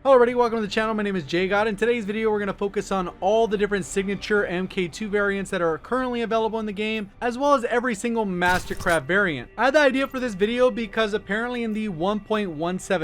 Hello everybody, welcome to the channel. My name is JGOD. In today's video, we're going to focus on all the different signature MKII variants that are currently available in the game, as well as every single Mastercraft variant. I had the idea for this video because apparently in the 1.17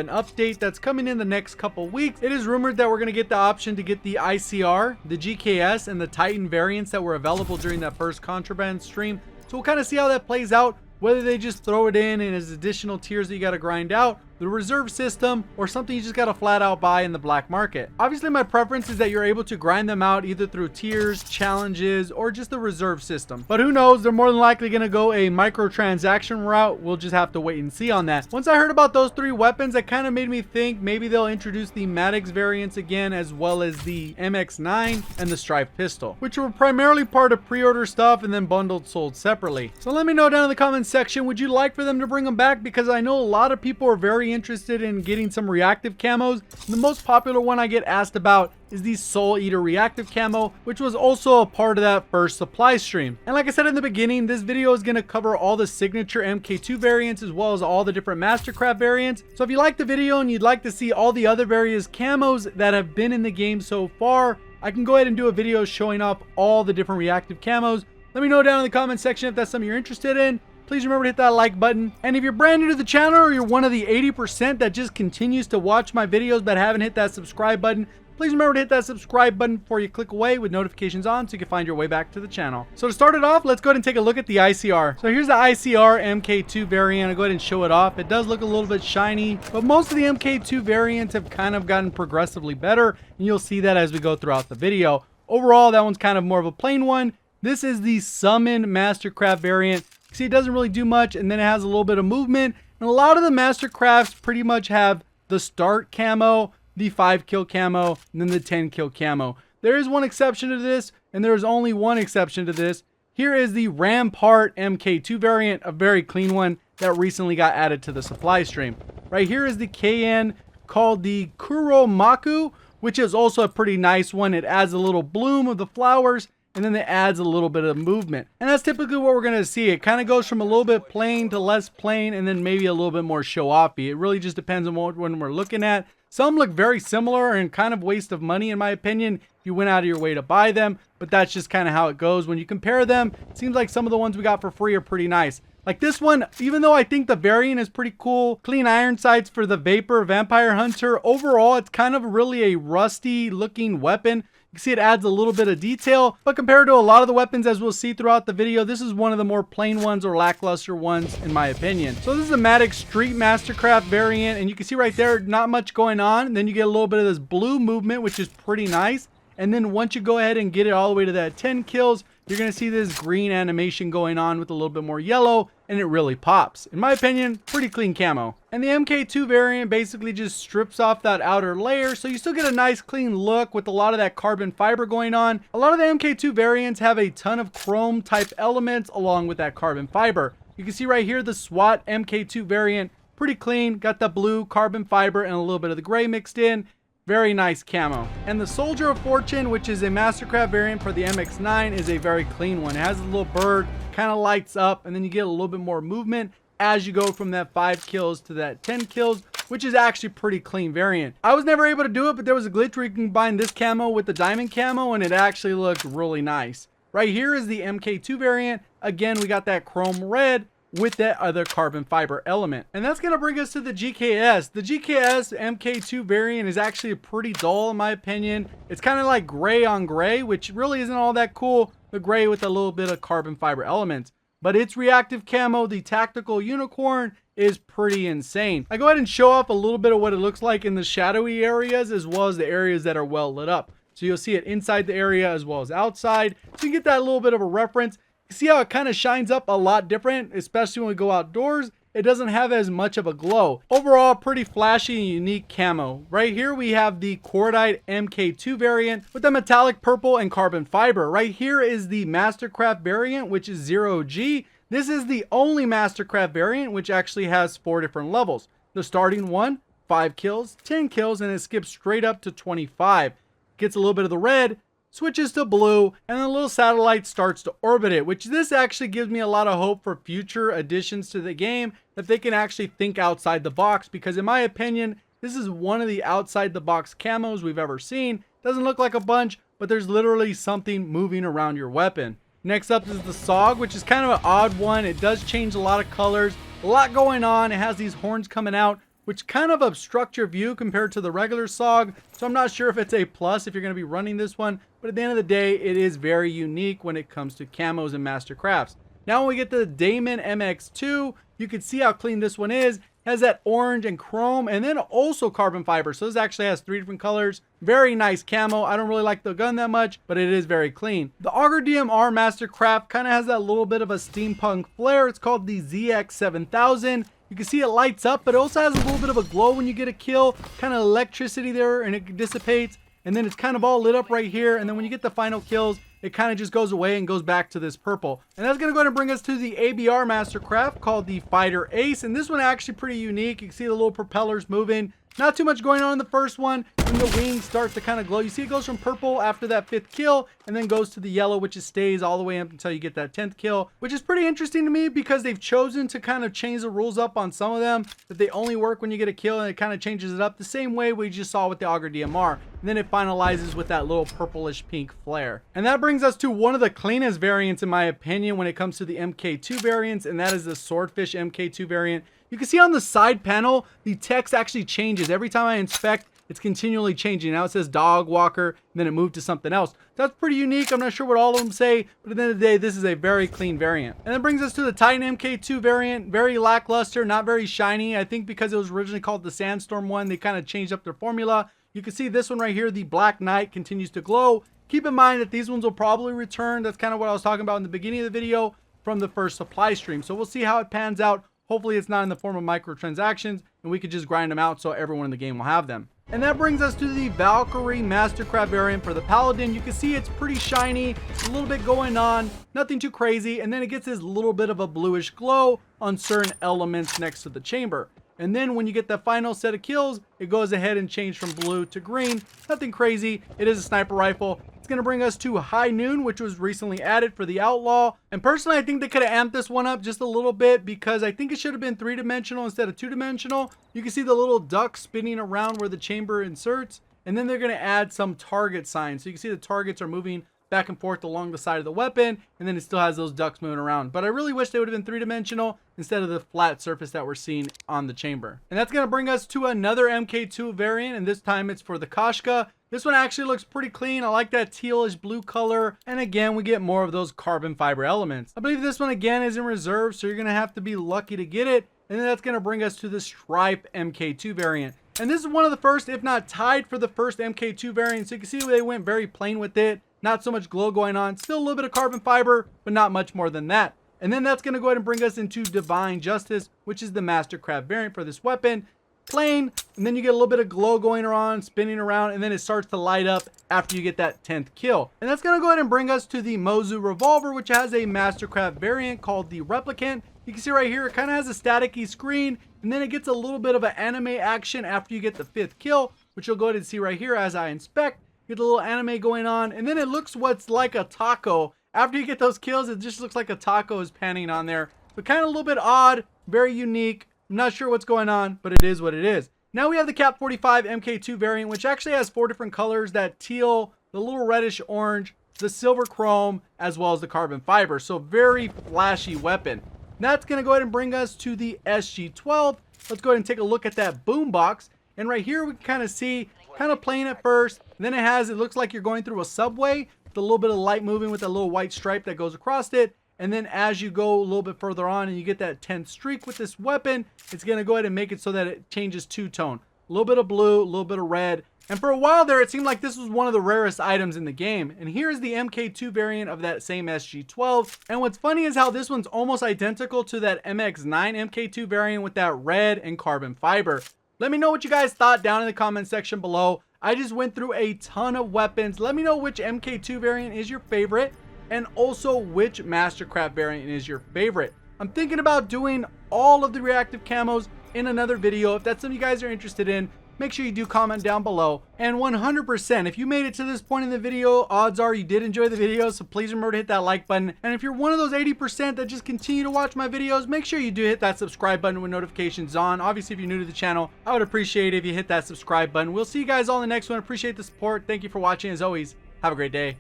update that's coming in the next couple weeks, it is rumored that we're going to get the option to get the ICR, the GKS, and the Titan variants that were available during that first contraband stream. So we'll kind of see how that plays out, whether they just throw it in and as additional tiers that you got to grind out, the reserve system, or something you just got to flat out buy in the black market. Obviously, my preference is that you're able to grind them out either through tiers, challenges, or just the reserve system. But who knows, they're more than likely going to go a microtransaction route. We'll just have to wait and see on that. Once I heard about those three weapons, that kind of made me think maybe they'll introduce the Maddox variants again, as well as the MX9 and the Strife pistol, which were primarily part of pre-order stuff and then bundled sold separately. So let me know down in the comments section, would you like for them to bring them back? Because I know a lot of people are very interested in getting some reactive camos. The most popular one I get asked about is the Soul Eater reactive camo, which was also a part of that first supply stream. And like I said in the beginning, this video is going to cover all the signature MKII variants as well as all the different Mastercraft variants. So if you like the video and you'd like to see all the other various camos that have been in the game so far, I can go ahead and do a video showing off all the different reactive camos. Let me know down in the comment section if that's something you're interested in. Please remember to hit that like button. And if you're brand new to the channel or you're one of the 80% that just continues to watch my videos but haven't hit that subscribe button, please remember to hit that subscribe button before you click away with notifications on so you can find your way back to the channel. So to start it off, let's go ahead and take a look at the ICR. So here's the ICR MKII variant. I'll go ahead and show it off. It does look a little bit shiny, but most of the MKII variants have kind of gotten progressively better, and you'll see that as we go throughout the video. Overall, that one's kind of more of a plain one. This is the Summon Mastercraft variant. See, it doesn't really do much, and then it has a little bit of movement. And a lot of the Mastercrafts pretty much have the start camo, the 5 kill camo, and then the 10 kill camo. There is one exception to this, and there is only one exception to this. Here is the Rampart MKII variant, a very clean one that recently got added to the supply stream. Right here is the KN called the Kuromaku, which is also a pretty nice one. It adds a little bloom of the flowers, and then it adds a little bit of movement. And that's typically what we're going to see. It kind of goes from a little bit plain to less plain, and then maybe a little bit more show-offy. It really just depends on what one we're looking at. Some look very similar and kind of waste of money in my opinion if you went out of your way to buy them, but that's just kind of how it goes. When you compare them, it seems like some of the ones we got for free are pretty nice. Like this one, even though I think the variant is pretty cool, clean iron sights for the Vapor Vampire Hunter, overall it's kind of really a rusty looking weapon. You can see it adds a little bit of detail, but compared to a lot of the weapons as we'll see throughout the video, this is one of the more plain ones or lackluster ones in my opinion. So this is a Maddox Street Mastercraft variant, and you can see right there, not much going on. And then you get a little bit of this blue movement, which is pretty nice. And then once you go ahead and get it all the way to that 10 kills, you're going to see this green animation going on with a little bit more yellow, and it really pops. In my opinion, pretty clean camo. And the MKII variant basically just strips off that outer layer, so you still get a nice clean look with a lot of that carbon fiber going on. A lot of the MKII variants have a ton of chrome type elements along with that carbon fiber. You can see right here the SWAT MKII variant, pretty clean, got the blue carbon fiber and a little bit of the gray mixed in. Very nice camo. And the Soldier of Fortune, which is a Mastercraft variant for the MX9, is a very clean one. It has a little bird, kind of lights up, and then you get a little bit more movement as you go from that 5 kills to that 10 kills, which is actually pretty clean variant. I was never able to do it, but there was a glitch where you can combine this camo with the diamond camo, and it actually looked really nice. Right here is the MKII variant. Again, we got that chrome red with that other carbon fiber element. And that's going to bring us to the GKS. The GKS MKII variant is actually pretty dull in my opinion. It's kind of like gray on gray, which really isn't all that cool. The gray with a little bit of carbon fiber elements. But its reactive camo, the Tactical Unicorn, is pretty insane. I go ahead and show off a little bit of what it looks like in the shadowy areas as well as the areas that are well lit up. So you'll see it inside the area as well as outside. So you get that little bit of a reference. See how it kind of shines up a lot different, especially when we go outdoors. It doesn't have as much of a glow. Overall, pretty flashy and unique camo. Right here we have the Cordite MKII variant with the metallic purple and carbon fiber. Right here is the Mastercraft variant, which is 0G. This is the only Mastercraft variant which actually has 4 different levels. The starting one, 5 kills, 10 kills, and it skips straight up to 25. Gets a little bit of the red, switches to blue, and the little satellite starts to orbit it, which this actually gives me a lot of hope for future additions to the game, that they can actually think outside the box, because in my opinion, This is one of the outside the box camos we've ever seen. Doesn't look like a bunch, but there's literally something moving around your weapon. Next up is the SOG, which is kind of an odd one. It does change a lot of colors, a lot going on. It has these horns coming out, which kind of obstruct your view compared to the regular SOG. So I'm not sure if it's a plus if you're going to be running this one, but at the end of the day, it is very unique when it comes to camos and Mastercrafts. Now when we get to the Damon MX2, you can see how clean this one is. Has that orange and chrome and then also carbon fiber. So this actually has 3 different colors. Very nice camo. I don't really like the gun that much, but it is very clean. The Auger DMR Mastercraft kind of has that little bit of a steampunk flair. It's called the ZX7000. You can see it lights up, but it also has a little bit of a glow when you get a kill. Kind of electricity there, and it dissipates. And then it's kind of all lit up right here. And then when you get the final kills, it kind of just goes away and goes back to this purple. And that's going to go ahead and bring us to the ABR Mastercraft called the Fighter Ace. And this one actually pretty unique. You can see the little propellers moving. Not too much going on in the first one. And the wings start to kind of glow. You see it goes from purple after that 5th kill and then goes to the yellow, which it stays all the way up until you get that 10th kill, which is pretty interesting to me because they've chosen to kind of change the rules up on some of them, that they only work when you get a kill, and it kind of changes it up the same way we just saw with the Auger DMR. And then it finalizes with that little purplish pink flare. And that brings us to one of the cleanest variants in my opinion when it comes to the MK2 variants, and that is the Swordfish MK2 variant. You can see on the side panel, the text actually changes. Every time I inspect, it's continually changing. Now it says dog walker, and then it moved to something else. That's pretty unique. I'm not sure what all of them say, but at the end of the day, this is a very clean variant. And that brings us to the Titan MK2 variant. Very lackluster, not very shiny. I think because it was originally called the Sandstorm one, they kind of changed up their formula. You can see this one right here, the Black Knight, continues to glow. Keep in mind that these ones will probably return. That's kind of what I was talking about in the beginning of the video from the first supply stream. So we'll see how it pans out. Hopefully it's not in the form of microtransactions and we could just grind them out so everyone in the game will have them. And that brings us to the Valkyrie Mastercraft variant for the Paladin. You can see it's pretty shiny, a little bit going on, nothing too crazy, and then it gets this little bit of a bluish glow on certain elements next to the chamber. And then when you get the final set of kills, it goes ahead and changes from blue to green. Nothing crazy. It is a sniper rifle. It's going to bring us to High Noon, which was recently added for the Outlaw. And personally, I think they could have amped this one up just a little bit because I think it should have been 3-dimensional instead of 2-dimensional. You can see the little duck spinning around where the chamber inserts. And then they're going to add some target signs. So you can see the targets are moving back and forth along the side of the weapon, and then it still has those ducks moving around. But I really wish they would have been 3-dimensional instead of the flat surface that we're seeing on the chamber. And that's going to bring us to another MK2 variant, and this time it's for the Koshka. This one actually looks pretty clean. I like that tealish blue color, and again we get more of those carbon fiber elements. I believe this one again is in reserve, so you're going to have to be lucky to get it. And then that's going to bring us to the Stripe MK2 variant. And this is one of the first, if not tied for the first MK2 variant. So you can see they went very plain with it. Not so much glow going on. Still a little bit of carbon fiber, but not much more than that. And then that's going to go ahead and bring us into Divine Justice, which is the Mastercraft variant for this weapon. Plain, and then you get a little bit of glow going on, spinning around, and then it starts to light up after you get that 10th kill. And that's going to go ahead and bring us to the Mozu Revolver, which has a Mastercraft variant called the Replicant. You can see right here, it kind of has a staticky screen, and then it gets a little bit of an anime action after you get the 5th kill, which you'll go ahead and see right here as I inspect. Get a little anime going on, and then it looks what's like a taco. After you get those kills, it just looks like a taco is panning on there. But kind of a little bit odd, very unique. I'm not sure what's going on, but it is what it is. Now we have the Cap 45 MK2 variant, which actually has 4 different colors: that teal, the little reddish orange, the silver chrome, as well as the carbon fiber. So very flashy weapon. That's going to go ahead and bring us to the SG12. Let's go ahead and take a look at that boombox. And right here we can kind of see, kind of plain at first. Then it looks like you're going through a subway with a little bit of light moving with a little white stripe that goes across it. And then as you go a little bit further on and you get that 10th streak with this weapon, it's going to go ahead and make it so that it changes two-tone. A little bit of blue, a little bit of red. And for a while there, it seemed like this was one of the rarest items in the game. And here's the MK2 variant of that same SG12. And what's funny is how this one's almost identical to that MX9 MK2 variant with that red and carbon fiber. Let me know what you guys thought down in the comment section below. I just went through a ton of weapons. Let me know which MK2 variant is your favorite, and also which Mastercraft variant is your favorite. I'm thinking about doing all of the reactive camos in another video. If that's something you guys are interested in, make sure you do comment down below. And 100%, if you made it to this point in the video, odds are you did enjoy the video, so please remember to hit that like button. And if you're one of those 80% that just continue to watch my videos, make sure you do hit that subscribe button with notifications on. Obviously, if you're new to the channel, I would appreciate it if you hit that subscribe button. We'll see you guys all in the next one. Appreciate the support. Thank you for watching. As always, have a great day.